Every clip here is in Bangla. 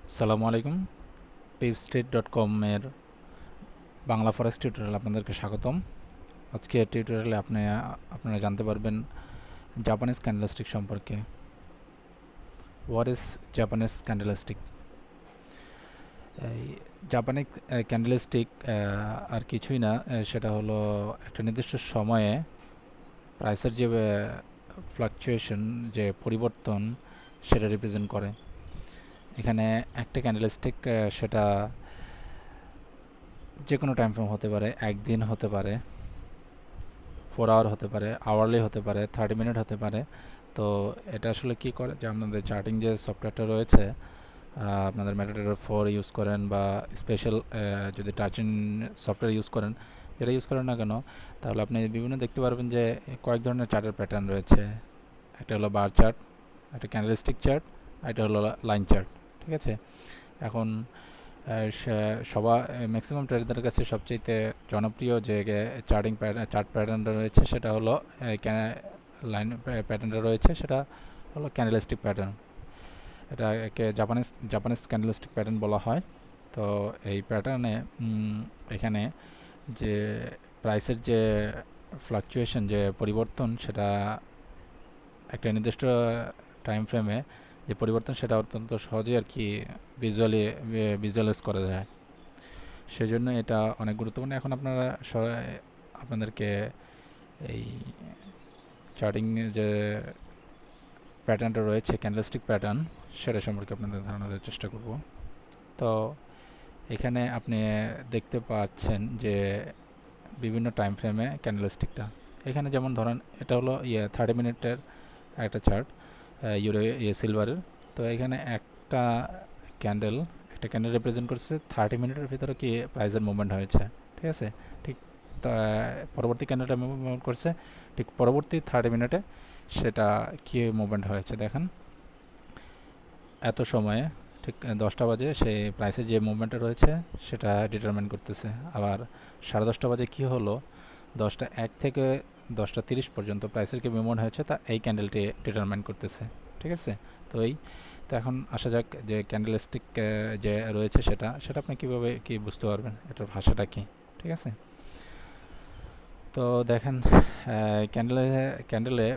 আসসালামু আলাইকুম। pipstreet.com এর বাংলা ফরেক্স টিউটোরিয়াল আপনাদেরকে স্বাগতম। আজকে টিউটোরিয়ালে আপনারা জানতে পারবেন জাপানিজ ক্যান্ডেলস্টিক সম্পর্কে। What is Japanese candlestick? এই জাপানিজ ক্যান্ডেলস্টিক আর কিছুই না, সেটা হলো একটা নির্দিষ্ট সময়ে প্রাইসের যে ফ্লাকচুয়েশন, যে পরিবর্তন, সেটা রিপ্রেজেন্ট করে। এখানে একটা ক্যান্ডেলস্টিক, সেটা যে কোনো টাইম ফ্রেম হতে পারে, একদিন হতে পারে, 4 আওয়ার হতে পারে, আওয়ারলি হতে পারে, 30 মিনিট হতে পারে। তো এটা আসলে কি করে, যে আপনাদের চার্টিং যে সফটওয়্যারটা রয়েছে, আপনাদের মেটাডেটার 4 ইউজ করেন বা স্পেশাল যদি টার্চিং সফটওয়্যার ইউজ করেন, যেটা ইউজ করেন না কেন, তাহলে আপনি বিভিন্ন দেখতে পারবেন যে কয়েক ধরনের চার্টের প্যাটার্ন রয়েছে। একটা হলো বার চার্ট, একটা ক্যান্ডেলস্টিক চার্ট, আর এটা হলো লাইন চার্ট। ঠিক আছে। এখন সবার ম্যাক্সিমাম ট্রেডারদের কাছে সবচেয়ে জনপ্রিয় যে চার্ট প্যাটার্নটা রয়েছে, সেটা হলো লাইন প্যাটার্নটা রয়েছে, সেটা হলো ক্যান্ডেলস্টিক প্যাটার্ন। এটাকে জাপানিজ ক্যান্ডেলস্টিক প্যাটার্ন বলা হয়। তো এই প্যাটার্নে এখানে যে প্রাইসের যে ফ্লাকচুয়েশন, যে পরিবর্তন, সেটা একটা নির্দিষ্ট টাইম ফ্রেমে যে পরিবর্তন, সেটা অত্যন্ত সহজেই আর কি ভিজুয়ালাইজ করা যায়। সেজন্য এটা অনেক গুরুত্বপূর্ণ। এখন আপনাদেরকে এই চার্টিং যে প্যাটার্নটা রয়েছে, ক্যান্ডেলস্টিক প্যাটার্ন, সেটা সম্পর্কে আপনাদের ধারণা দেওয়ার চেষ্টা করব। তো এখানে আপনি দেখতে পাচ্ছেন যে বিভিন্ন টাইম ফ্রেমে ক্যান্ডেলস্টিকটা, এখানে যেমন ধরেন এটা হলো 30 মিনিটের একটা চার্ট, ইউরো সিলভারের। তো এখানে ক্যান্ডেল একটা ক্যান্ডেল রিপ্রেজেন্ট করছে 30 মিনিটের ভিতরে কি প্রাইসের মুভমেন্ট হয়েছে। ঠিক আছে। ঠিক তা পরবর্তী ক্যান্ডেলটা মুভমেন্ট করছে, ঠিক পরবর্তী 30 মিনিটে সেটা কি মুভমেন্ট হয়েছে দেখেন। এত সময়ে ঠিক 10টা বাজে সেই প্রাইসের যে মুভমেন্টটা রয়েছে সেটা ডিটারমাইন করতেছে। আবার 10:30 বাজে কি হলো, 10টা 1 থেকে 10টা 30 পর্যন্ত প্রাইসের কি মুভমেন্ট হয়েছে তা এই ক্যান্ডেলটি ডিটারমাইন করতেছে। ঠিক আছে। তো এখন আসা যাক যে ক্যান্ডেলস্টিক যে রয়েছে, সেটা সেটা আপনি কীভাবে কি বুঝতে পারবেন, এটার ভাষাটা কি। ঠিক আছে। তো দেখেন, ক্যান্ডেলে ক্যান্ডেলে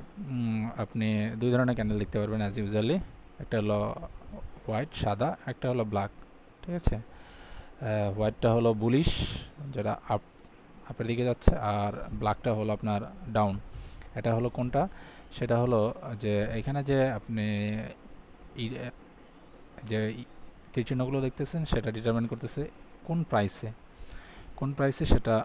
আপনি দুই ধরনের ক্যান্ডেল দেখতে পারবেন অ্যাজ ইউজুয়ালি। একটা হলো হোয়াইট, সাদা, একটা হলো ব্ল্যাক। ঠিক আছে। হোয়াইটটা হলো বুলিশ, যেটা আপের দিকে যাচ্ছে, আর ব্ল্যাকটা হলো আপনার ডাউন। এটা হলো কোনটা, সেটা হলো যে এখানে যে আপনি যে তীর চিহ্নগুলো দেখতেছেন, সেটা ডিটারমাইন করতেছে কোন প্রাইসে সেটা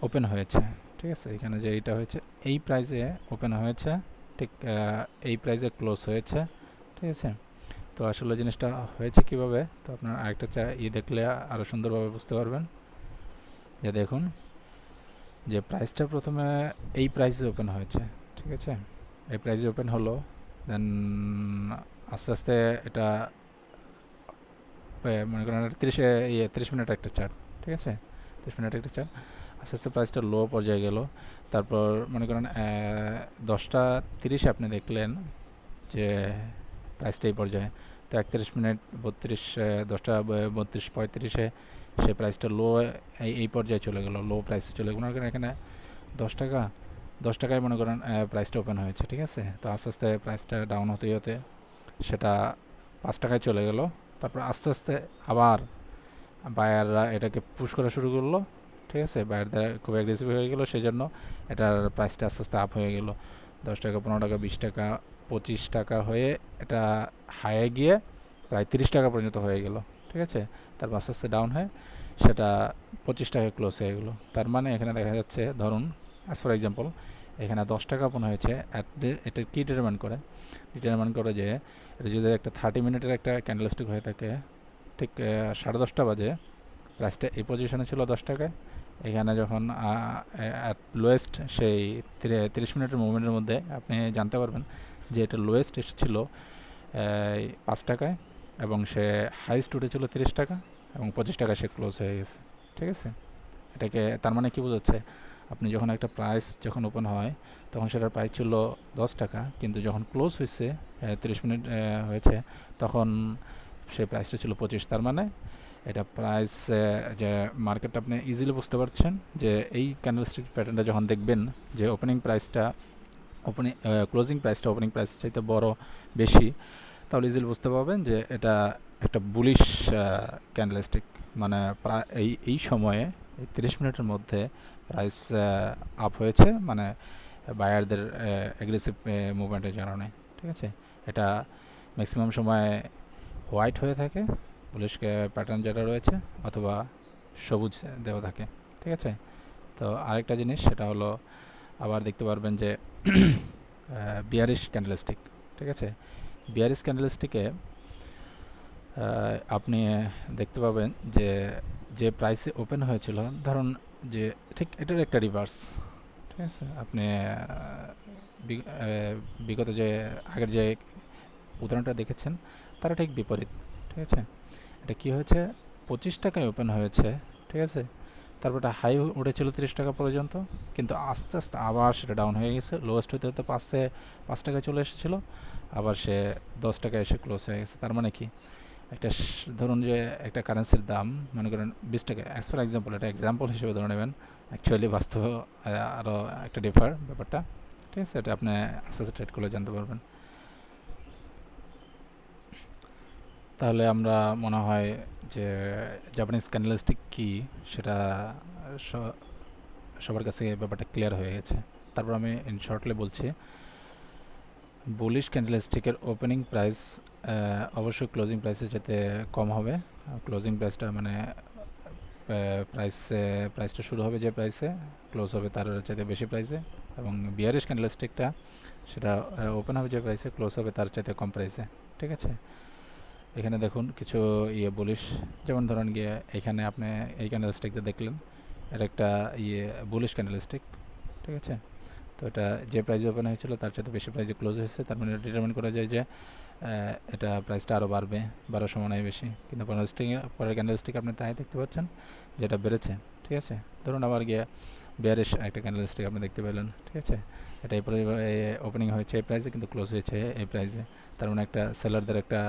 ওপেন হয়েছে। ঠিক আছে। এখানে যে এইটা হয়েছে, এই প্রাইসে ওপেন হয়েছে, ঠিক এই প্রাইসে ক্লোজ হয়েছে। ঠিক আছে। তো আসলে জিনিসটা হয়েছে কিভাবে, তো আপনার আরেকটা দেখলে আরও সুন্দরভাবে বুঝতে পারবেন। যে দেখুন, যে প্রাইসটা প্রথমে এই প্রাইসে ওপেন হয়েছে। ঠিক আছে। এই প্রাইসে ওপেন হলো, দেন আস্তে আস্তে এটা মনে করেন 30 মিনিট একটা চার্ট। ঠিক আছে। 30 মিনিট একটা চার্ট, আস্তে আস্তে প্রাইসটা লো পর্যায়ে গেল। তারপর মনে করেন 10টা 30-এ আপনি দেখলেন যে প্রাইসটা এই পর্যায়ে। তো 31 মিনিট 32, 10টা 32, 35-এ সে প্রাইসটা লো, এই পর্যায়ে চলে গেল, লো প্রাইসে চলে গেল। মনে করেন এখানে 10 টাকা, 10 টাকায় মনে করেন প্রাইসটা ওপেন হয়েছে। ঠিক আছে। তো আস্তে আস্তে প্রাইসটা ডাউন হতে হতে সেটা 5 টাকায় চলে গেল। তারপর আস্তে আস্তে আবার বায়াররা এটাকে পুশ করা শুরু করলো। ঠিক আছে। বায়াররা খুব অ্যাগ্রেসিভ হয়ে গেল, সেই জন্য এটার প্রাইসটা আস্তে আস্তে আপ হয়ে গেল। 10 টাকা, 15 টাকা, 20 টাকা, 25 টাকা হয়ে এটা হাইয়ে গিয়ে প্রায় 30 টাকা পর্যন্ত হয়ে গেল। ঠিক আছে। তারপর আস্তে আস্তে ডাউন হয়ে সেটা 25 টাকায় ক্লোজ হয়ে গেল। তার মানে এখানে দেখা যাচ্ছে, ধরুন অ্যাজ ফর এক্সাম্পল, এখানে 10 টাকা ওপেন হয়েছে। এটা কি ডিটারমাইন করে যে এটা যদি একটা 30 মিনিটের একটা ক্যান্ডেলস্টিক হয়ে থাকে, ঠিক 10:30 বাজে প্রাইসটা এই পজিশনে ছিল 10 টাকায়। এখানে যখন অ্যাট লোয়েস্ট সেই 30 মিনিটের মুভমেন্টের মধ্যে আপনি জানতে পারবেন যে এটা লোয়েস্ট এসেছিল 5 টাকায়, এবং সে হাইস্ট উঠেছিল 30 টাকা, এবং 25 টাকায় সে ক্লোজ হয়ে গেছে। ঠিক আছে। এটাকে তার মানে কি বোঝাচ্ছে, আপনি যখন একটা প্রাইস যখন ওপেন হয়, তখন সেটার প্রাইস ছিল 10 টাকা, কিন্তু যখন ক্লোজ হয়েছে 30 মিনিট হয়েছে, তখন সেই প্রাইসটা ছিল 25, তার মানে এটা প্রাইস যে মার্কেটটা আপনি ইজিলি বুঝতে পারছেন যে এই ক্যান্ডেলস্টিক প্যাটার্নটা যখন দেখবেন যে ওপেনিং প্রাইসটা ক্লোজিং প্রাইসটা ওপেনিং প্রাইস চাইতে বড় বেশি, তাহলে ইজিলি বুঝতে পারবেন যে এটা একটা বুলিশ ক্যান্ডেলস্টিক। মানে প্রায় এই সময়ে এই 30 মিনিটের মধ্যে প্রাইস আপ হয়েছে, মানে বায়ারদের অ্যাগ্রেসিভ মুভমেন্টের কারণে। ঠিক আছে, এটা ম্যাক্সিমাম সময় হোয়াইট হয়ে থাকে বুলিশ প্যাটার্ন যেটা রয়েছে, অথবা সবুজ দেওয়া থাকে। ঠিক আছে, তো আরেকটা জিনিস সেটা হলো আবার দেখতে পারবেন যে বিয়ারিশ ক্যান্ডেলস্টিক। ঠিক আছে, বিয়ারিশ ক্যান্ডেলস্টিকে আপনি দেখতে পাবেন যে যে প্রাইসে ওপেন হয়েছিল, ধরুন যে ঠিক এটার একটা রিভার্স। ঠিক আছে, আপনি বিগত যে আগের যে উদাহরণটা দেখেছেন তারা ঠিক বিপরীত। ঠিক আছে, এটা কি হয়েছে, 25 টাকায় ওপেন হয়েছে। ঠিক আছে, তারপর এটা হাই উঠেছিল 30 টাকা পর্যন্ত, কিন্তু আস্তে আস্তে আবার সেটা ডাউন হয়ে গেছে, লোয়েস্ট হতে হতে 5 টাকায় চলে এসেছিলো, আবার সে 10 টাকায় এসে ক্লোজ হয়ে গেছে। তার মানে কি, একটা ধরুন যে একটা কারেন্সির দাম মনে করেন 20 টাকা, অ্যাজ ফর এক্সাম্পল, এটা এক্সাম্পল হিসেবে ধরে নেবেন, অ্যাকচুয়ালি বাস্তব আরও একটা ডিফার ব্যাপারটা। ঠিক আছে, এটা আপনি আস্তে আস্তে ট্রেড করলে জানতে পারবেন। তাহলে আমরা মনে হয় যে জাপানিজ ক্যান্ডেলস্টিক কি সেটা সবার কাছে ব্যাপারটা ক্লিয়ার হয়ে গেছে। তারপর আমি ইন শর্টলি বলছি, বুলিশ ক্যান্ডেলস্টিকের ওপেনিং প্রাইস অবশ্যই ক্লোজিং প্রাইসের যাতে কম হবে। ক্লোজিং প্রাইসটা মানে প্রাইসটা শুরু হবে যে প্রাইসে, ক্লোজ হবে তার চাইতে বেশি প্রাইসে, এবং বিয়ারিশ ক্যান্ডেলস্টিকটা সেটা ওপেন হবে যে প্রাইসে, ক্লোজ হবে তার চাইতে কম প্রাইসে। ঠিক আছে, এখানে দেখুন কিছু বুলিশ, যেমন ধরুন গিয়ে এখানে আপনি এই ক্যান্ডেলস্টিকটা দেখলেন, এটা একটা বুলিশ ক্যান্ডেলস্টিক। ঠিক আছে, তো এটা যে প্রাইসে ওপেন হয়েছিল তার চাইতে বেশি প্রাইসে ক্লোজ হয়েছে, তার মানে ডিটারমিন করা যায় যে এটা প্রাইসটা আরও বাড়বে, বাড়ার সম্ভাবনাই বেশি। কিন্তু পরের ক্যান্ডেলস্টিক আপনি তাই দেখতে পাচ্ছেন যেটা বেড়েছে। ঠিক আছে, ধরুন আবার গিয়ে বেয়ারিশ একটা ক্যান্ডেলস্টিক আপনি দেখতে পেলেন। ঠিক আছে, এটা এরপরে ওপেনিং হয়েছে এই প্রাইসে, কিন্তু ক্লোজ হয়েছে এই প্রাইসে, তার মানে একটা সেলারদের একটা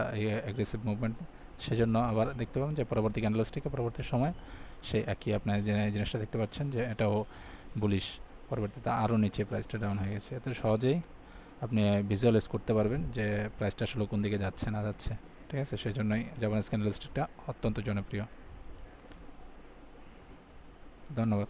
অ্যাগ্রেসিভ মুভমেন্ট। সেজন্য আবার দেখতে পাবেন যে পরবর্তী ক্যান্ডেলস্টিকে পরবর্তী সময় সেই একই আপনার যে জিনিসটা দেখতে পাচ্ছেন যে এটাও বুলিশ, পরবর্তীতে আরও নিচে প্রাইসটা ডাউন হয়ে গেছে। এত সহজেই আপনি ভিজুয়ালাইজ করতে পারবেন যে প্রাইসটা আসলে কোন দিকে যাচ্ছে না যাচ্ছে। ঠিক আছে, সেই জন্যই জাপানিজ ক্যান্ডেলস্টিকটা অত্যন্ত জনপ্রিয়। ধন্যবাদ।